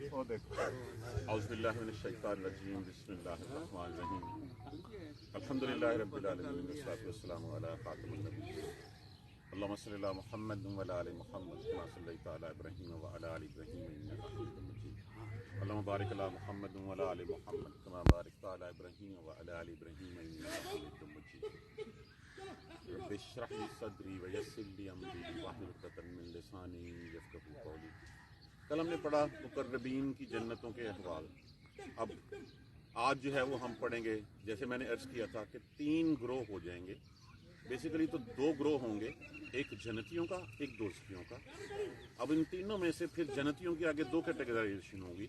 اعوذ باللہ من الشیطان الرجیم بسم اللہ الرحمن الرحیم الحمدللہ رب العالمین والصلاۃ والسلام علی خاتم النبیین اللہم صلی علی محمد وعلی آل محمد کما صلیت علی ابراہیم وعلی آل ابراہیم انک حمید مجید اللہم بارک علی محمد وعلی آل محمد کما بارکت علی ابراہیم وعلی آل ابراہیم انک حمید مجید رب اشرح لی صدری ویسر لی امری واحلل عقدۃ من لسانی یفقہوا قولی۔ کل ہم نے پڑھا مقربین کی جنتوں کے احوال۔ اب آج جو ہے وہ ہم پڑھیں گے، جیسے میں نے عرض کیا تھا کہ 3 گروہ ہو جائیں گے۔ بیسیکلی تو 2 گروہ ہوں گے، ایک جنتیوں کا ایک دوزخیوں کا۔ اب ان تینوں میں سے پھر جنتیوں کے آگے 2 کیٹیگرائزیشن ہوگی،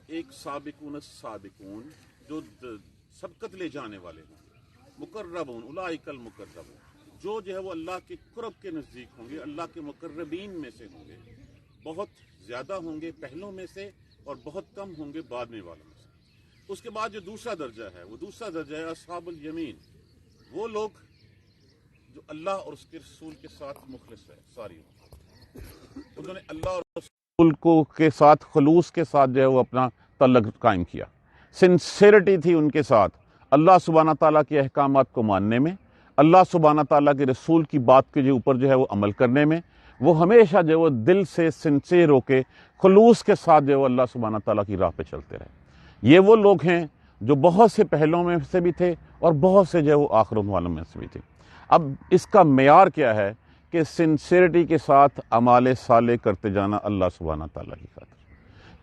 ایک سابقون السابقون جو سبقت لے جانے والے ہوں گے، مقربون اولئک المقربون جو ہے وہ اللہ کے قرب کے نزدیک ہوں گے، اللہ کے مقربین میں سے ہوں گے، بہت زیادہ ہوں گے پہلوں میں سے اور بہت کم ہوں گے بعد میں والوں میں سے۔ اس کے بعد جو دوسرا درجہ ہے وہ دوسرا درجہ ہے اصحاب الیمین، وہ لوگ جو اللہ اور اس کے رسول کے ساتھ مخلص ہے، ساری انہوں نے اللہ اور رسول کو کے ساتھ خلوص کے ساتھ جو ہے وہ اپنا تعلق قائم کیا، سنسیریٹی تھی ان کے ساتھ اللہ سبحانہ تعالیٰ کے احکامات کو ماننے میں، اللہ سبحانہ تعالیٰ کے رسول کی بات کے اوپر جو ہے وہ عمل کرنے میں۔ وہ ہمیشہ جو وہ دل سے سنسیر ہو کے خلوص کے ساتھ جو اللہ سبحانہ تعالیٰ کی راہ پہ چلتے رہے۔ یہ وہ لوگ ہیں جو بہت سے پہلوں میں سے بھی تھے اور بہت سے جو وہ آخروں والوں میں سے بھی تھے۔ اب اس کا معیار کیا ہے کہ سنسیریٹی کے ساتھ اعمال صالح کرتے جانا اللہ سبحانہ تعالیٰ کی خاطر،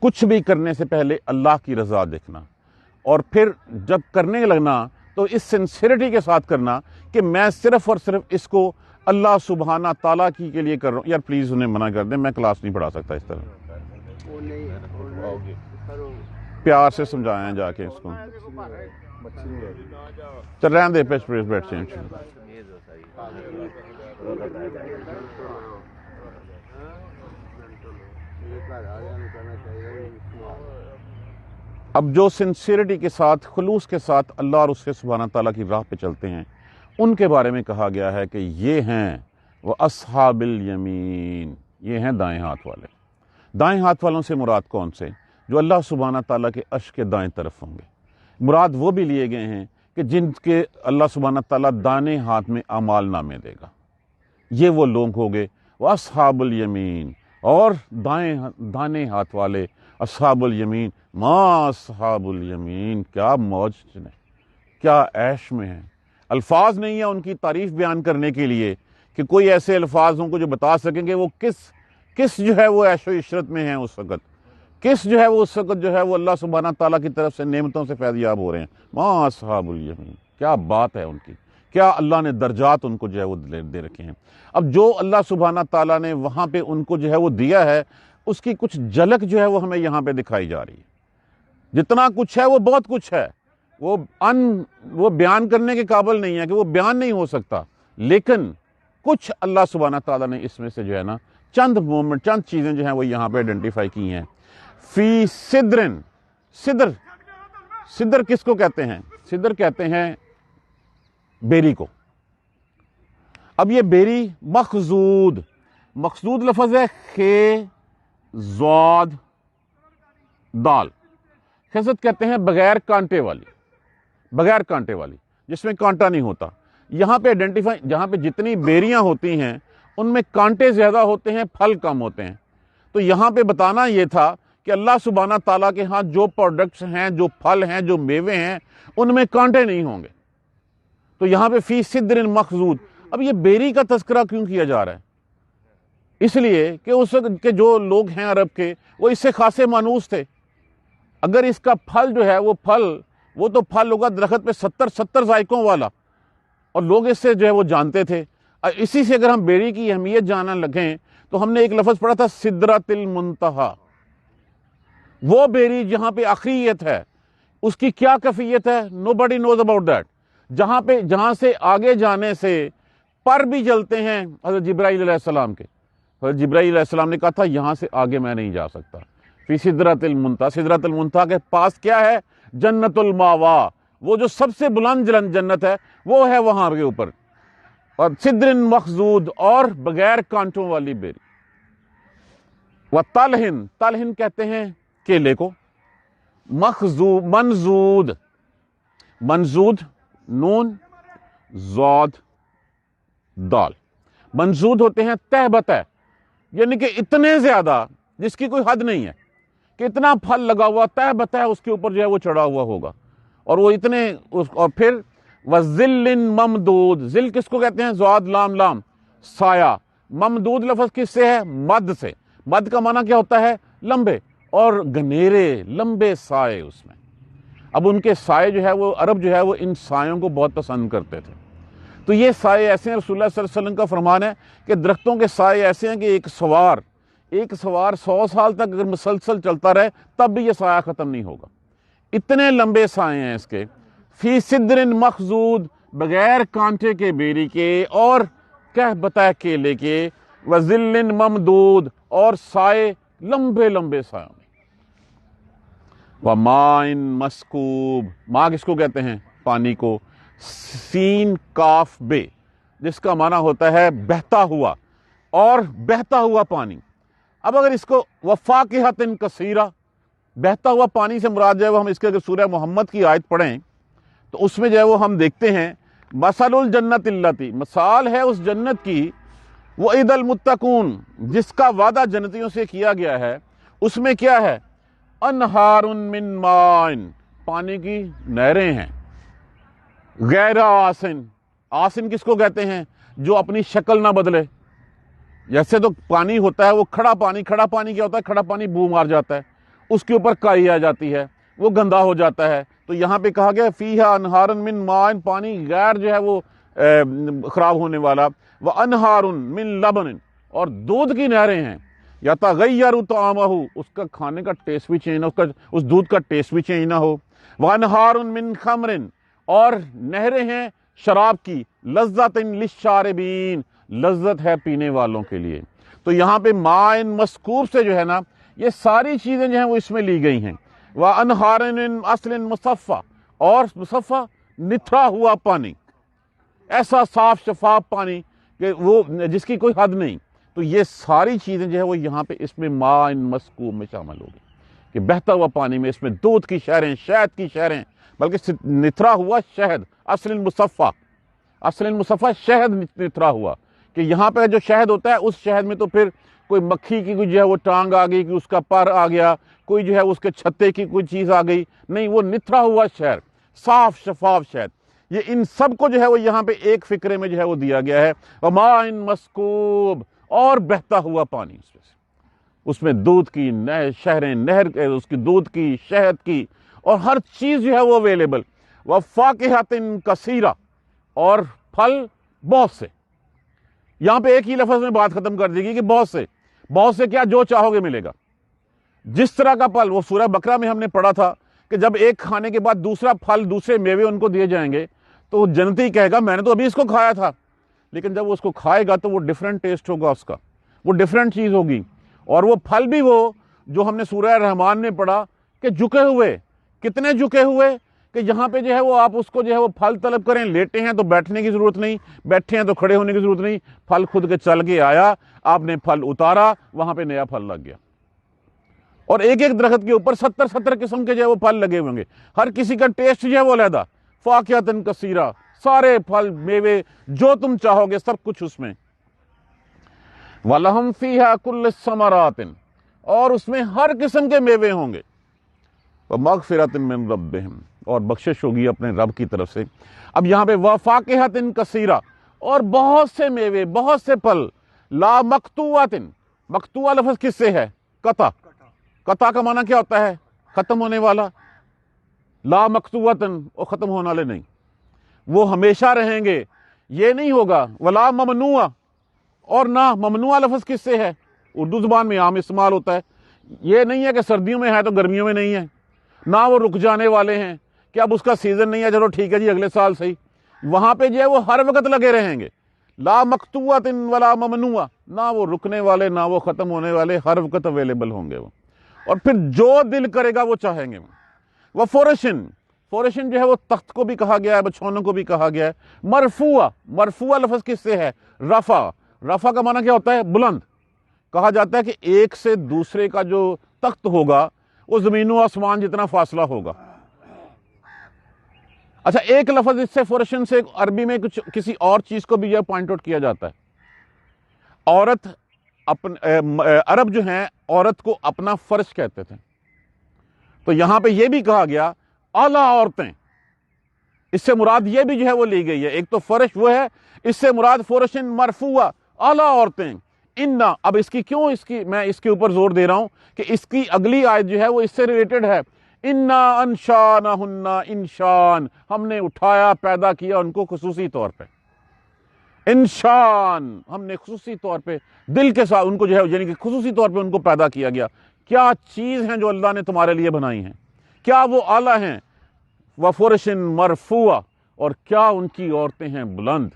کچھ بھی کرنے سے پہلے اللہ کی رضا دیکھنا، اور پھر جب کرنے لگنا تو اس سنسیریٹی کے ساتھ کرنا کہ میں صرف اور صرف اس کو اللہ سبحانہ تعالیٰ کی کے لیے کر رہا ہوں۔ یار پلیز انہیں منع کر دیں، میں کلاس نہیں پڑھا سکتا اس طرح۔ پیار سے سمجھائیں جا کے اس کو، چل رہنے دے پیش بیٹھ چینج۔ اب جو سنسیریٹی کے ساتھ خلوص کے ساتھ اللہ اور اس کے سبحانہ تعالیٰ کی راہ پہ چلتے ہیں، ان کے بارے میں کہا گیا ہے کہ یہ ہیں وہ اصحاب الیمین، یہ ہیں دائیں ہاتھ والے۔ دائیں ہاتھ والوں سے مراد کون سے؟ جو اللہ سبحانہ تعالیٰ کے عرش کے دائیں طرف ہوں گے۔ مراد وہ بھی لیے گئے ہیں کہ جن کے اللہ سبحانہ تعالیٰ دائیں ہاتھ میں اعمال نامے دے گا، یہ وہ لوگ ہوں گے وہ اصحاب الیمین۔ اور دائیں ہاتھ والے اصحاب الیمین، ما اصحاب الیمین، کیا موج نے، کیا عیش میں ہیں۔ الفاظ نہیں ہیں ان کی تعریف بیان کرنے کے لیے کہ کوئی ایسے الفاظ ہوں کو جو بتا سکیں کہ وہ کس جو ہے وہ عیش و عشرت میں ہیں اس وقت، کس جو ہے وہ اس وقت جو ہے وہ اللہ سبحانہ تعالیٰ کی طرف سے نعمتوں سے فیض یاب ہو رہے ہیں۔ ما اصحاب الیمین، کیا بات ہے ان کی، کیا اللہ نے درجات ان کو جو ہے وہ دے رکھے ہیں۔ اب جو اللہ سبحانہ تعالیٰ نے وہاں پہ ان کو جو ہے وہ دیا ہے، اس کی کچھ جھلک جو ہے وہ ہمیں یہاں پہ دکھائی جا رہی ہے۔ جتنا کچھ ہے وہ بہت کچھ ہے، وہ بیان کرنے کے قابل نہیں ہے کہ وہ بیان نہیں ہو سکتا، لیکن کچھ اللہ سبحانہ تعالیٰ نے اس میں سے جو ہے نا چند مومنٹ، چند چیزیں جو ہیں وہ یہاں پہ آئیڈینٹیفائی کی ہیں۔ فی صدرن، صدر کس کو کہتے ہیں؟ صدر کہتے ہیں بیری کو۔ اب یہ بیری مقصود لفظ ہے، خے ضاد دال، خزت کہتے ہیں بغیر کانٹے والی، جس میں کانٹا نہیں ہوتا۔ یہاں پہ آئیڈینٹیفائی، جہاں پہ جتنی بیریاں ہوتی ہیں ان میں کانٹے زیادہ ہوتے ہیں، پھل کم ہوتے ہیں۔ تو یہاں پہ بتانا یہ تھا کہ اللہ سبحانہ تعالیٰ کے ہاں جو پروڈکٹس ہیں، جو پھل ہیں، جو میوے ہیں، ان میں کانٹے نہیں ہوں گے۔ تو یہاں پہ فی صدر مخضود۔ اب یہ بیری کا تذکرہ کیوں کیا جا رہا ہے؟ اس لیے کہ اس وقت کے جو لوگ ہیں عرب کے، وہ اس سے خاصے مانوس تھے۔ اگر اس کا پھل جو ہے وہ تو پھل ہوگا درخت پہ 70 ذائقوں والا، اور لوگ اس سے جو ہے وہ جانتے تھے۔ اسی سے اگر ہم بیری کی اہمیت جاننے لگیں تو ہم نے ایک لفظ پڑھا تھا سدرۃ المنتہا، وہ بیری جہاں پہ آخریت ہے، اس کی کیا کیفیت ہے؟ nobody knows about that۔ جہاں سے آگے جانے سے پر بھی جلتے ہیں حضرت جبرائیل علیہ السلام کے۔ حضرت جبرائیل علیہ السلام نے کہا تھا یہاں سے آگے میں نہیں جا سکتا۔ فی سدرۃ المنتہا، سدرۃ المنتہا کے پاس کیا ہے؟ جنت الماوا، وہ جو سب سے بلند جنت ہے وہ ہے وہاں کے اوپر۔ اور سدر مخضود، اور بغیر کانٹوں والی بیری۔ و تلہن، تلہن کہتے ہیں کیلے کو، منزود، منزود نون زاد دال، منزود ہوتے ہیں تہ بتہ، یعنی کہ اتنے زیادہ جس کی کوئی حد نہیں ہے، کہ اتنا پھل لگا ہوا تہ بتہ اس کے اوپر جو ہے وہ چڑھا ہوا ہوگا، اور وہ اتنے، اور پھر وَظِلٍّ ممدود، ذل کس کو کہتے ہیں؟ زاد لام لام، سایہ، ممدود لفظ کس سے ہے؟ مد سے، مد کا معنی کیا ہوتا ہے؟ لمبے، اور گھنیرے لمبے سائے اس میں۔ اب ان کے سائے جو ہے وہ عرب جو ہے وہ ان سایوں کو بہت پسند کرتے تھے، تو یہ سائے ایسے ہیں، رسول اللہ صلی اللہ علیہ وسلم کا فرمان ہے کہ درختوں کے سائے ایسے ہیں کہ ایک سوار 100 سال تک اگر مسلسل چلتا رہے تب بھی یہ سایہ ختم نہیں ہوگا، اتنے لمبے سائے ہیں اس کے۔ فی صدر مخضود، بغیر کانٹے کے بیری کے اور کہہ بتہ کیلے کے، وظل ممدود، اور سائے لمبے لمبے سایوں میں، وماء مسکوب، ماء کس کو کہتے ہیں؟ پانی کو، سین کاف بے، جس کا معنی ہوتا ہے بہتا ہوا، اور بہتا ہوا پانی۔ اب اگر اس کو وفاقہۃ کثیرہ، بہتا ہوا پانی سے مراد جو ہے وہ ہم اس کے اگر سورہ محمد کی آیت پڑھیں تو اس میں جو ہے وہ ہم دیکھتے ہیں مثل الجنت التی، مثال ہے اس جنت کی، وعد المتقون، جس کا وعدہ جنتیوں سے کیا گیا ہے، اس میں کیا ہے؟ انہار من ماء، پانی کی نہریں ہیں، غیر آسن، آسن کس کو کہتے ہیں؟ جو اپنی شکل نہ بدلے، جیسے تو پانی ہوتا ہے وہ کھڑا پانی کیا ہوتا ہے؟ کھڑا پانی بو مار جاتا ہے، اس کے اوپر کائی آ جاتی ہے، وہ گندا ہو جاتا ہے، تو یہاں پہ کہا گیا فیہا انہار من ماء، پانی غیر جو ہے وہ خراب ہونے والا، وانہار من لبن، اور دودھ کی نہریں ہیں، یتغیر طعمہ، اس کا کھانے کا ٹیسٹ بھی چینج نہ، اس دودھ کا ٹیسٹ بھی چینج نہ ہو، وانہار من خمر، اور نہریں ہیں شراب کی، لذت للشاربین، لذت ہے پینے والوں کے لیے۔ تو یہاں پہ ماء مسکوب سے جو ہے نا یہ ساری چیزیں جو ہیں وہ اس میں لی گئی ہیں، وانہار من عسل مصفی، اور مصفی نتھرا ہوا پانی، ایسا صاف شفاف پانی کہ وہ جس کی کوئی حد نہیں۔ تو یہ ساری چیزیں جو ہے وہ یہاں پہ اس میں ماء مسکوب میں شامل ہوگی، کہ بہتا ہوا پانی میں اس میں دودھ کی شہریں، شہد کی شہریں، بلکہ نتھرا ہوا شہد، اصل مصفی شہد نتھرا ہوا، کہ یہاں پہ جو شہد ہوتا ہے اس شہد میں تو پھر کوئی مکھی کی کوئی جو ہے وہ ٹانگ آ گئی، کہ اس کا پر آ گیا، کوئی جو ہے اس کے چھتے کی کوئی چیز آ گئی، نہیں، وہ نتھرا ہوا شہد، صاف شفاف شہد۔ یہ ان سب کو جو ہے وہ یہاں پہ ایک فقرے میں جو ہے وہ دیا گیا ہے، وماء مسکوب، اور بہتا ہوا پانی، اس میں دودھ کی شہریں، نہر اس کی دودھ کی، شہد کی، اور ہر چیز جو ہے وہ اویلیبل، وفاقہۃ کثیرہ، اور پھل بہت سے۔ یہاں پہ ایک ہی لفظ میں بات ختم کر دی گئی کہ بہت سے کیا؟ جو چاہو گے ملے گا، جس طرح کا پھل، وہ سورہ بقرہ میں ہم نے پڑھا تھا کہ جب ایک کھانے کے بعد دوسرا پھل، دوسرے میوے ان کو دیے جائیں گے تو جنتی کہے گا میں نے تو ابھی اس کو کھایا تھا، لیکن جب وہ اس کو کھائے گا تو وہ ڈیفرنٹ ٹیسٹ ہوگا اس کا، وہ ڈیفرنٹ چیز ہوگی، اور وہ پھل بھی وہ جو ہم نے سورہ رحمان میں پڑھا کہ جھکے ہوئے، کتنے جھکے ہوئے، کہ یہاں پہ جو ہے وہ آپ اس کو جو ہے وہ پھل طلب کریں، لیٹے ہیں تو بیٹھنے کی ضرورت نہیں، بیٹھے ہیں تو کھڑے ہونے کی ضرورت نہیں، پھل خود کے چل کے آیا، آپ نے پھل اتارا، وہاں پہ نیا پھل لگ گیا، اور ایک ایک درخت کے اوپر 70 قسم کے جو ہے وہ پھل لگے ہوئے ہوں گے، ہر کسی کا ٹیسٹ جو ہے وہ علیحدہ، فاقہۃ کثیرہ، سارے پھل میوے جو تم چاہو گے سب کچھ اس میں، وَلَهُمْ فِيهَا كُلُّ الثَّمَرَاتٍ، اور اس میں ہر قسم کے میوے ہوں گے، وَمَغْفِرَةٍ مِّن رَبِّهِمْ، اور بخشش ہوگی اپنے رب کی طرف سے۔ اب یہاں پہ وَفَاقِهَةٍ كَثِيرَةٍ، اور بہت سے میوے، بہت سے پھل، لا مقطوعۃ، مقطوع لفظ کس سے ہے؟ قطع کا معنی کیا ہوتا ہے؟ ختم ہونے والا، لا مقطوعۃ، اور ختم ہونے والے نہیں، وہ ہمیشہ رہیں گے، یہ نہیں ہوگا، ولا ممنوع، اور نہ ممنوع لفظ کس سے ہے؟ اردو زبان میں عام استعمال ہوتا ہے، یہ نہیں ہے کہ سردیوں میں ہے تو گرمیوں میں نہیں ہے، نہ وہ رک جانے والے ہیں کہ اب اس کا سیزن نہیں ہے چلو ٹھیک ہے جی اگلے سال صحیح، وہاں پہ جو ہے وہ ہر وقت لگے رہیں گے، لا مقطوعۃ ولا ممنوع، نہ وہ رکنے والے نہ وہ ختم ہونے والے، ہر وقت اویلیبل ہوں گے وہ، اور پھر جو دل کرے گا وہ چاہیں گے وہ فرشن جو ہے وہ تخت کو بھی کہا گیا ہے، بچھونوں کو بھی کہا گیا ہے، مرفوع لفظ کس سے ہے؟ رفع کا معنی کیا ہوتا ہے؟ بلند، کہا جاتا ہے کہ ایک سے دوسرے کا جو تخت ہوگا وہ زمین و آسمان جتنا فاصلہ ہوگا۔ اچھا، ایک لفظ اس سے فرشن سے عربی میں کچھ کسی اور چیز کو بھی یہ پوائنٹ آؤٹ کیا جاتا ہے۔ عورت عرب جو ہیں عورت کو اپنا فرش کہتے تھے، تو یہاں پہ یہ بھی کہا گیا اعلیٰ عورتیں، اس سے مراد یہ بھی جو ہے وہ لی گئی ہے۔ ایک تو فرش وہ ہے، اس سے مراد فرشن مرفوع، اعلیٰ عورتیں۔ اب میں اس کے اوپر زور دے رہا ہوں کہ اس کی اگلی آیت جو ہے وہ اس سے ریلیٹڈ ہے۔ انا انشانہن انشان، ہم نے اٹھایا پیدا کیا ان کو خصوصی طور پہ۔ انشان، ہم نے خصوصی طور پہ دل کے ساتھ ان کو جو ہے یعنی کہ خصوصی طور پہ ان کو پیدا کیا گیا۔ کیا چیز ہیں جو اللہ نے تمہارے لیے بنائی ہیں، کیا وہ اعلیٰ ہیں، وفرشن مرفوع، اور کیا ان کی عورتیں ہیں بلند،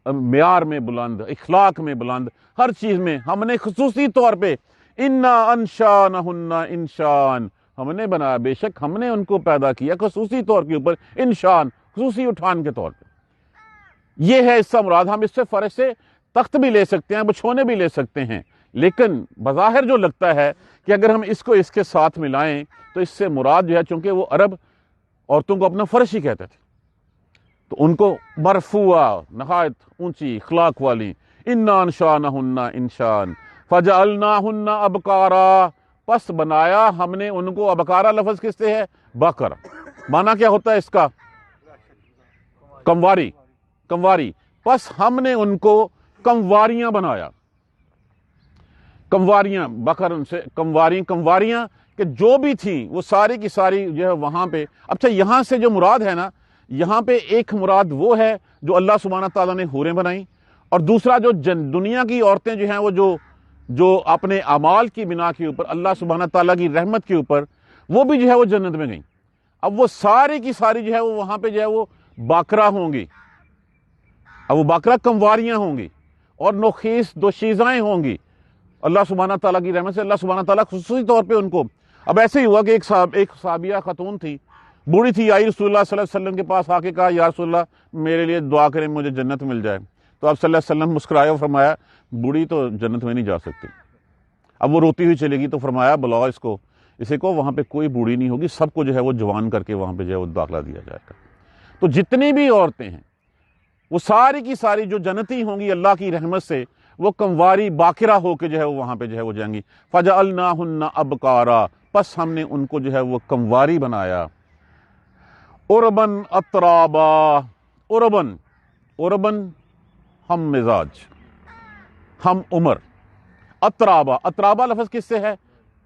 معیار میں بلند، اخلاق میں بلند، ہر چیز میں ہم نے خصوصی طور پہ انا انشانہن انشان، ہم نے بنایا، بے شک ہم نے ان کو پیدا کیا خصوصی طور کے اوپر، انشان خصوصی اٹھان کے طور پہ۔ یہ ہے اس سے مراد۔ ہم اس سے فرش سے تخت بھی لے سکتے ہیں، بچھونے بھی لے سکتے ہیں، لیکن بظاہر جو لگتا ہے کہ اگر ہم اس کو اس کے ساتھ ملائیں تو اس سے مراد جو ہے، چونکہ وہ عرب عورتوں کو اپنا فرش ہی کہتے تھے، تو ان کو مرفوع، نہایت اونچی اخلاق والی، انا انشانہن انشان فجعلناہن ابکارا، پس بنایا ہم نے ان کو۔ ابکارا لفظ کس سے ہے؟ بکر، معنی کیا ہوتا ہے اس کا؟ کمواری، کمواری، پس ہم نے ان کو کمواریاں بنایا۔ کمواریاں، بکر ان سے کمواریاں کہ جو بھی تھیں وہ ساری کی ساری جو ہے وہاں پہ۔ اچھا، یہاں سے جو مراد ہے نا، یہاں پہ ایک مراد وہ ہے جو اللہ سبحانہ تعالیٰ نے حوریں بنائیں، اور دوسرا جو دنیا کی عورتیں جو ہیں وہ جو اپنے اعمال کی بنا کے اوپر اللہ سبحانہ تعالیٰ کی رحمت کے اوپر وہ بھی جو ہے وہ جنت میں گئیں۔ اب وہ ساری کی ساری جو ہے وہ وہاں پہ جو ہے وہ باکرہ ہوں گی، اب وہ باکرہ کمواریاں ہوں گی اور نوخیس دوشیزائیں ہوں گی۔ اللہ سبحانہ تعالیٰ کی رحمت سے اللہ سبحانہ تعالیٰ خصوصی طور پہ ان کو۔ اب ایسے ہی ہوا کہ ایک صحابیہ خاتون تھی، بوڑھی تھی، آئی رسول اللہ صلی اللہ علیہ وسلم کے پاس آ کے کہا یا رسول اللہ میرے لیے دعا کریں مجھے جنت مل جائے۔ تو آپ صلی اللہ علیہ وسلم مسکرائے اور فرمایا بوڑھی تو جنت میں نہیں جا سکتی۔ اب وہ روتی ہوئی چلے گی تو فرمایا بلاؤ اسے کو وہاں پہ کوئی بوڑھی نہیں ہوگی، سب کو جو ہے وہ جوان کر کے وہاں پہ جو ہے وہ داخلہ دیا جائے گا۔ تو جتنی بھی عورتیں ہیں وہ ساری کی ساری جو جنتی ہوں گی اللہ کی رحمت سے، وہ کمواری باکرہ ہو کے جو ہے وہاں پہ جو ہے وہ جائیں گی۔ فجعلناہن ابکارا، پس ہم نے ان کو جو ہے وہ کمواری بنایا۔ عربن اترابا، عربن ہم مزاج، ہم عمر، اترابا لفظ کس سے ہے؟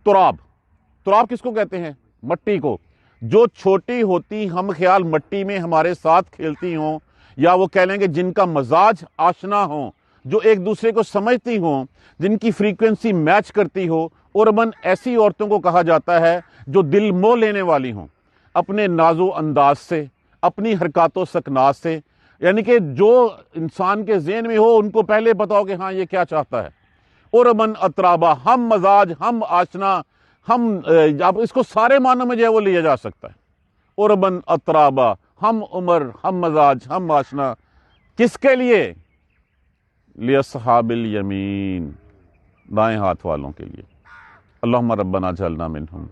تراب کس کو کہتے ہیں؟ مٹی کو۔ جو چھوٹی ہوتی ہم خیال مٹی میں ہمارے ساتھ کھیلتی ہوں، یا وہ کہہ لیں کہ جن کا مزاج آشنا ہو، جو ایک دوسرے کو سمجھتی ہوں، جن کی فریکوینسی میچ کرتی ہو، عربن ایسی عورتوں کو کہا جاتا ہے جو دل موہ لینے والی ہوں، اپنے ناز و انداز سے، اپنی حرکات و سکنات سے، یعنی کہ جو انسان کے ذہن میں ہو ان کو پہلے پتا ہو کہ ہاں یہ کیا چاہتا ہے۔ عربن اترابا، ہم مزاج، ہم آشنا، اب اس کو سارے معنوں میں جو ہے وہ لیا جا سکتا ہے۔ عربن اترابا، ہم عمر، ہم مزاج، ہم آشنا، کس کے لیے؟ لِأَصْحَابِ الْيَمِينِ، دائیں ہاتھ والوں کے لیے۔ اللہم ربنا اجعلنا منہم،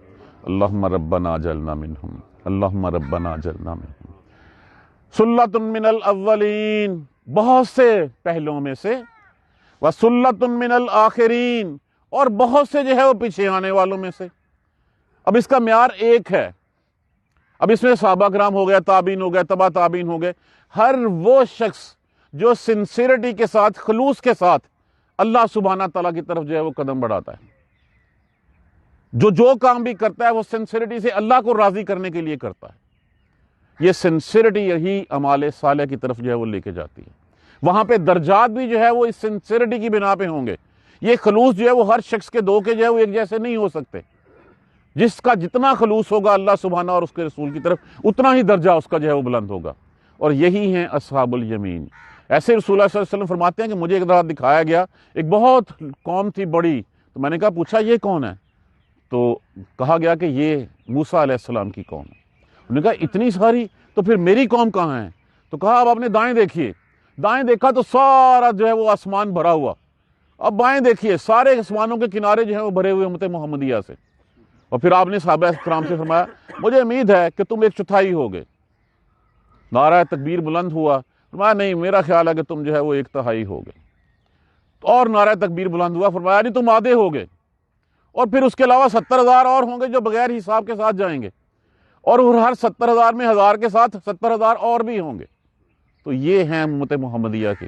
اللہم ربنا اجعلنا منہم، اللہم ربنا اجعلنا منہم۔ سلۃ من الاولین، بہت سے پہلوں میں سے، وسلۃ من الآخرین، اور بہت سے جو ہے وہ پیچھے آنے والوں میں سے۔ اب اس کا معیار ایک ہے۔ اب اس میں صحابہ کرام ہو گیا، تابعین ہو گئے، تبع تابعین ہو گئے، ہر وہ شخص جو سنسیریٹی کے ساتھ، خلوص کے ساتھ اللہ سبحانہ تعالیٰ کی طرف جو ہے وہ قدم بڑھاتا ہے، جو کام بھی کرتا ہے وہ سنسیریٹی سے اللہ کو راضی کرنے کے لیے کرتا ہے۔ یہ سنسیریٹی یہی اعمال صالح کی طرف جو ہے وہ لے کے جاتی ہے۔ وہاں پہ درجات بھی جو ہے وہ اس سنسیریٹی کی بنا پہ ہوں گے۔ یہ خلوص جو ہے وہ ہر شخص کے دو کے جو ہے وہ ایک جیسے نہیں ہو سکتے۔ جس کا جتنا خلوص ہوگا اللہ سبحانہ اور اس کے رسول کی طرف، اتنا ہی درجہ اس کا جو ہے وہ بلند ہوگا، اور یہی ہیں اصحاب الیمین۔ ایسے رسول اللہ صلی اللہ علیہ وسلم فرماتے ہیں کہ مجھے ایک رات دکھایا گیا، ایک بہت قوم تھی بڑی، تو میں نے کہا پوچھا یہ کون ہے؟ تو کہا گیا کہ یہ موسیٰ علیہ السلام کی قوم ہے۔ انہوں نے کہا اتنی ساری، تو پھر میری قوم کہاں ہے؟ تو کہا اب آپ نے دائیں دیکھیے، دائیں دیکھا تو سارا جو ہے وہ آسمان بھرا ہوا، اب بائیں دیکھیے سارے آسمانوں کے کنارے جو ہیں وہ بھرے ہوئے امت محمدیہ سے۔ اور پھر آپ نے صحابہ کرام سے فرمایا مجھے امید ہے کہ تم 1/4 ہوگے. نعرہ تکبیر بلند ہوا. فرمایا نہیں میرا خیال ہے کہ تم جو ہے وہ 1/3 ہوگے. اور نعرہ تکبیر بلند ہوا. فرمایا نہیں تم آدھے ہوگے. اور پھر اس کے علاوہ 70,000 اور ہوں گے جو بغیر حساب کے ساتھ جائیں گے, اور ہر 70,000 میں 1,000 کے ساتھ 70,000 اور بھی ہوں گے. تو یہ ہیں امت محمدیہ کی.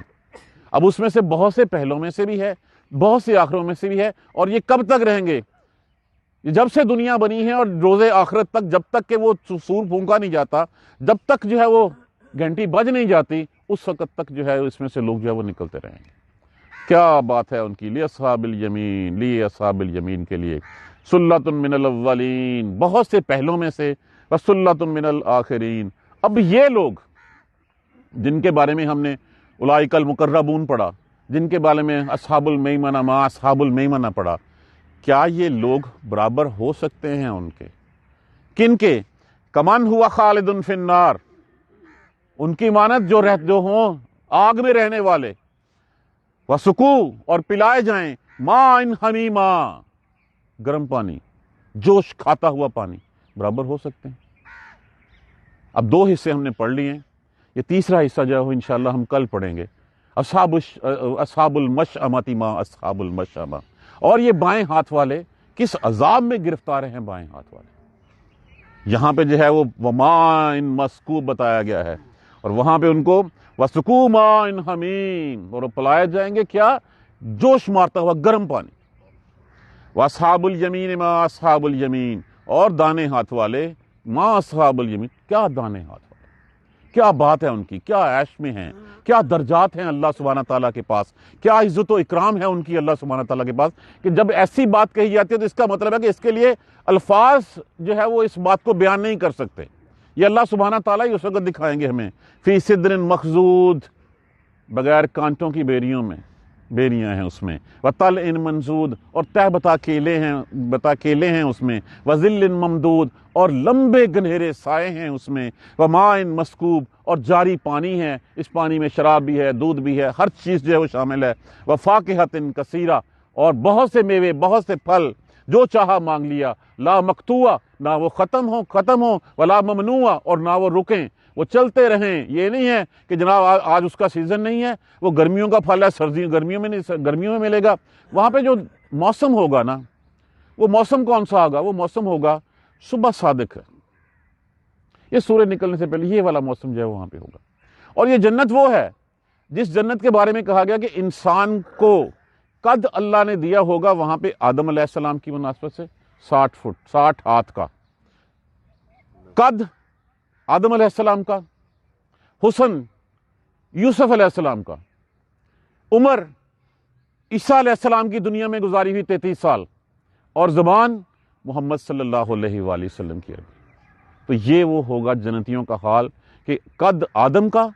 اب اس میں سے بہت سے پہلوں میں سے بھی ہے, بہت سے آخروں میں سے بھی ہے, اور یہ کب تک رہیں گے؟ جب سے دنیا بنی ہے اور روز آخرت تک, جب تک کہ وہ سور پھونکا نہیں جاتا, جب تک جو ہے وہ گھنٹی بج نہیں جاتی, اس وقت تک جو ہے اس میں سے لوگ جو ہے وہ نکلتے رہیں گے. کیا بات ہے ان کی. لی اصحاب الیمین, لی اصحاب الیمین کے لیے سلۃ من الاولین, بہت سے پہلوں میں سے, وسلۃ من الآخرین. اب یہ لوگ جن کے بارے میں ہم نے اولئک المقربون پڑھا, جن کے بارے میں اصحاب المیمنہ ما اصحاب المیمنہ پڑھا, کیا یہ لوگ برابر ہو سکتے ہیں ان کے؟ کن کے؟ کمن ہوا خالد فی النار, ان کی مانت جو ہوں آگ میں رہنے والے, وسکو اور پلائے جائیں ماء حمیما, گرم پانی, جوش کھاتا ہوا پانی, برابر ہو سکتے ہیں؟ اب 2 حصے ہم نے پڑھ لیے ہیں, یہ تیسرا حصہ جو ہے انشاءاللہ ہم کل پڑھیں گے. اصحاب المشأمۃ ما اصحاب المشأمہ. اور یہ بائیں ہاتھ والے کس عذاب میں گرفتار ہیں؟ بائیں ہاتھ والے یہاں پہ جو ہے وہ وماء مسکوب بتایا گیا ہے, اور وہاں پہ ان کو وسکو ماء حمیم, اور پلائے جائیں گے کیا؟ جوش مارتا ہوا گرم پانی. واصحاب الیمین ما اصحاب الیمین, اور دانے ہاتھ والے ما اصحاب الیمین, کیا دانے ہاتھ والے, کیا بات ہے ان کی, کیا عیش میں ہیں, کیا درجات ہیں اللہ سبحانہ تعالیٰ کے پاس, کیا عزت و اکرام ہے ان کی اللہ سبحانہ تعالیٰ کے پاس, کہ جب ایسی بات کہی جاتی ہے تو اس کا مطلب ہے کہ اس کے لیے الفاظ جو ہے وہ اس بات کو بیان نہیں کر سکتے. یہ اللہ سبحانہ تعالیٰ ہی اس وقت دکھائیں گے ہمیں. فی صدر مخضود, بغیر کانٹوں کی بیریاں ہیں اس میں. وطلع منضود, اور تہ بتا کیلے ہیں اس میں. وظل ممدود, اور لمبے گنہرے سائے ہیں اس میں. وماء مسکوب, اور جاری پانی ہے, اس پانی میں شراب بھی ہے, دودھ بھی ہے, ہر چیز جو ہے وہ شامل ہے. وفاکہۃ کثیرہ, اور بہت سے میوے, بہت سے پھل, جو چاہا مانگ لیا. لا مقطوعہ, نہ وہ ختم ہو, ولا ممنوعہ, اور نہ وہ رکیں, وہ چلتے رہیں. یہ نہیں ہے کہ جناب آج اس کا سیزن نہیں ہے, وہ گرمیوں کا پھل ہے, گرمیوں میں ملے گا. وہاں پہ جو موسم ہوگا نا, وہ موسم کون سا ہوگا؟ وہ موسم ہوگا صبح صادق ہے. یہ سورج نکلنے سے پہلے یہ والا موسم جو ہے وہاں پہ ہوگا. اور یہ جنت وہ ہے جس جنت کے بارے میں کہا گیا کہ انسان کو قد اللہ نے دیا ہوگا وہاں پہ آدم علیہ السلام کی مناسبت سے 60 ہاتھ کا قد آدم علیہ السلام کا, حسن یوسف علیہ السلام کا, عمر عیسیٰ علیہ السلام کی دنیا میں گزاری ہوئی 33 سال, اور زبان محمد صلی اللہ علیہ وآلہ وسلم کی عربی. تو یہ وہ ہوگا جنتیوں کا حال کہ قد آدم کا,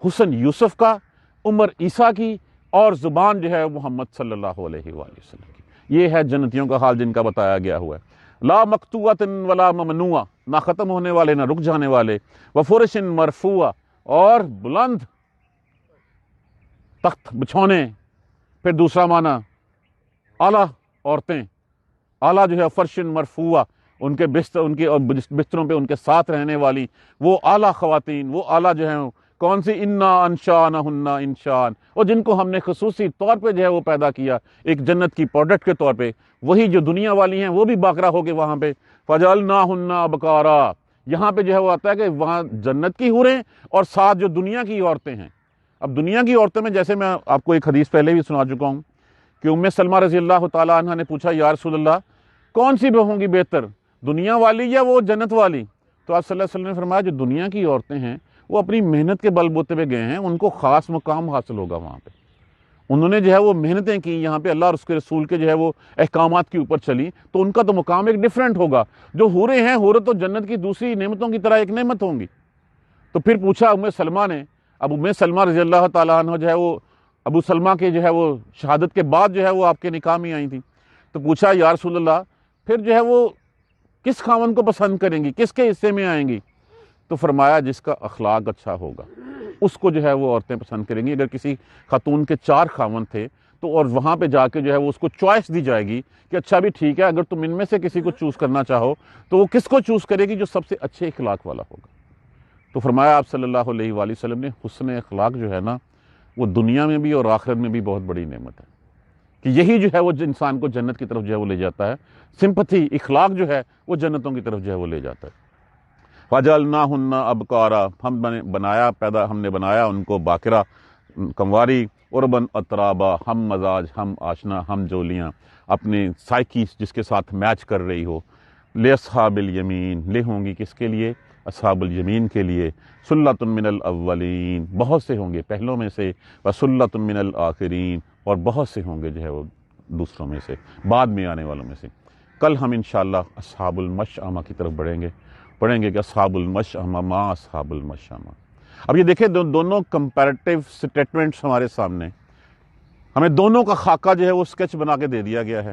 حسن یوسف کا, عمر عیسیٰ کی, اور زبان جو ہے محمد صلی اللہ علیہ وآلہ وسلم کی. یہ ہے جنتیوں کا حال جن کا بتایا گیا ہوا ہے. لا مقطوعۃ ولا ممنوعہ, نہ ختم ہونے والے نہ رک جانے والے. وفرش مرفوعہ, اور بلند تخت بچھونے. پھر دوسرا معنی اعلیٰ عورتیں, اعلیٰ جو ہے فرش مرفوعہ, ان کے بستروں پہ ان کے ساتھ رہنے والی وہ اعلیٰ خواتین, وہ اعلیٰ جو ہیں کون سی؟ انا انشانہن انشان, اور جن کو ہم نے خصوصی طور پہ جو ہے وہ پیدا کیا ایک جنت کی پروڈکٹ کے طور پہ. وہی جو دنیا والی ہیں وہ بھی باقرہ ہو گئے وہاں پہ. فجعلناہن ابکارا, یہاں پہ جو ہے وہ آتا ہے کہ وہاں جنت کی حوریں اور ساتھ جو دنیا کی عورتیں ہیں. اب دنیا کی عورتوں میں جیسے میں آپ کو ایک حدیث پہلے بھی سنا چکا ہوں کہ ام سلمہ رضی اللہ تعالیٰ عنہ نے پوچھا یا رسول اللہ کون سی ہوں گی بہتر, دنیا والی یا وہ جنت والی؟ تو آپ صلی اللہ علیہ وسلم نے فرمایا جو دنیا کی عورتیں ہیں وہ اپنی محنت کے بل بوتے پہ گئے ہیں, ان کو خاص مقام حاصل ہوگا وہاں پہ. انہوں نے جو ہے وہ محنتیں کی یہاں پہ, اللہ اور اس کے رسول کے جو ہے وہ احکامات کے اوپر چلی, تو ان کا تو مقام ایک ڈیفرنٹ ہوگا. جو حوریں ہیں, حوریں تو جنت کی دوسری نعمتوں کی طرح ایک نعمت ہوں گی. تو پھر پوچھا ام سلمہ نے, اب ام سلمہ رضی اللہ تعالیٰ عنہ جو ہے وہ ابو سلمہ کے جو ہے وہ شہادت کے بعد جو ہے وہ آپ کے نکاح میں آئی تھی. تو پوچھا یا رسول اللہ پھر جو ہے وہ کس خاوند کو پسند کریں گی, کس کے حصے میں آئیں گی؟ تو فرمایا جس کا اخلاق اچھا ہوگا اس کو جو ہے وہ عورتیں پسند کریں گی. اگر کسی خاتون کے 4 خاوند تھے تو اور وہاں پہ جا کے جو ہے وہ اس کو چوائس دی جائے گی کہ اچھا بھی ٹھیک ہے، اگر تم ان میں سے کسی کو چوز کرنا چاہو تو وہ کس کو چوز کرے گی؟ جو سب سے اچھے اخلاق والا ہوگا۔ تو فرمایا آپ صلی اللہ علیہ وآلہ وسلم نے حسن اخلاق جو ہے نا وہ دنیا میں بھی اور آخرت میں بھی بہت بڑی نعمت ہے، کہ یہی جو ہے وہ انسان کو جنت کی طرف جو ہے وہ لے جاتا ہے۔ سمپتھی، اخلاق جو ہے وہ جنتوں کی طرف جو ہے وہ لے جاتا ہے۔ وَجَعَلْنَاهُنَّ أَبْكَارًا، ہم نے بنایا ان کو باکرہ، کمواری، عُرْبًا اَتْرَابًا، ہم مزاج، ہم آشنا، ہم جولیاں، اپنے سائیکی جس کے ساتھ میچ کر رہی ہو۔ لِأَصْحَابِ الْيَمِين، لے ہوں گی کس کے لیے؟ اصحاب الیمین کے لیے۔ سُلَّةٌ مِّنَ الْأَوَّلِينَ، بہت سے ہوں گے پہلوں میں سے، وَسُلَّةٌ مِّنَ الْآخِرِينَ، اور بہت سے ہوں گے جو ہے وہ دوسروں میں سے، بعد میں آنے والوں میں سے۔ کل ہم انشاءاللہ اصحاب المشأمہ کی طرف پڑھیں گے کہ اصحاب المشأمہ ما اصحاب المشأمہ۔ اب یہ دیکھیں دونوں کمپیریٹیو سٹیٹمنٹس ہمارے سامنے، ہمیں دونوں کا خاکہ جو ہے وہ سکیچ بنا کے دے دیا گیا ہے۔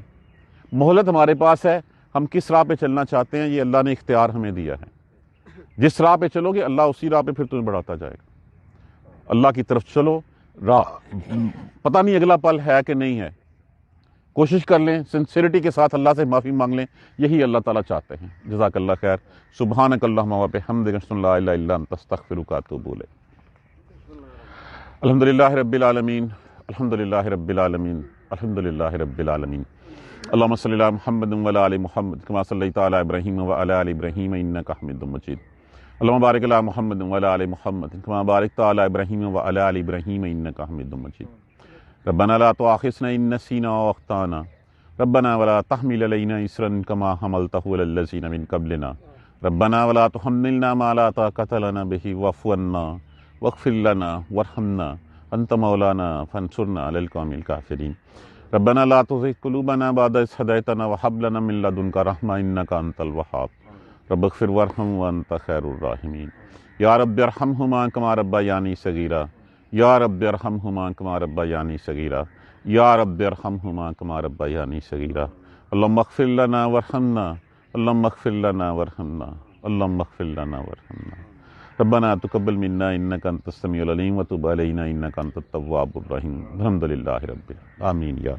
مہلت ہمارے پاس ہے، ہم کس راہ پہ چلنا چاہتے ہیں یہ اللہ نے اختیار ہمیں دیا ہے۔ جس راہ پہ چلو گے اللہ اسی راہ پہ پھر تمہیں بڑھاتا جائے گا۔ اللہ کی طرف چلو، راہ پتہ نہیں اگلا پل ہے کہ نہیں ہے، کوشش کر لیں، سنسیریٹی کے ساتھ اللہ سے معافی مانگ لیں، یہی اللہ تعالیٰ چاہتے ہیں۔ جزاک اللہ خیر۔ سبحانک اللہم و بحمدک، اشہد ان لا الہ الا انت، استغفرک و اتوب الیک۔ الحمدللہ رب العالمین، الحمدللہ رب العالمین، الحمدللہ رب العالمین۔ اللہم صلی علی محمد و علی آل محمد کما صلیت علی ابراہیم و علی آل ابراہیم انک حمید مجید۔ اللہم بارک علی محمد و علی آل محمد کما بارکت علی ابراہیم و علی آل ابراہیم انک حمید مجید۔ ربنا لا تؤاخذنا ان نسینا او اخطانا ربنا ولا تحمل علینا اصرا کما حملته علی الذین من قبلنا ربنا ولا تحملنا ما لا طاقۃ لنا به واعف عنا واغفر لنا وارحمنا انت مولانا فانصرنا علی القوم الکافرین۔ ربنا لا تزغ قلوبنا بعد إذ هديتنا وهب لنا من لدنك رحمة إنك أنت الوهاب رب اغفر وارحم وأنت خير الراحمين۔ یا رب ارحمهما كما ربياني صغيرا، یا رب ارحمهما كما ربياني صغيرا، یا رب ارحمهما كما ربياني صغيرا۔ اللهم اغفر لنا وارحمنا، اللهم اغفر لنا وارحمنا، اللهم اغفر لنا وارحمنا۔ ربنا تقبل منا انك انت السميع العليم وتب علينا انك انت التواب الرحيم۔ الحمد لله رب العالمين، آمين یا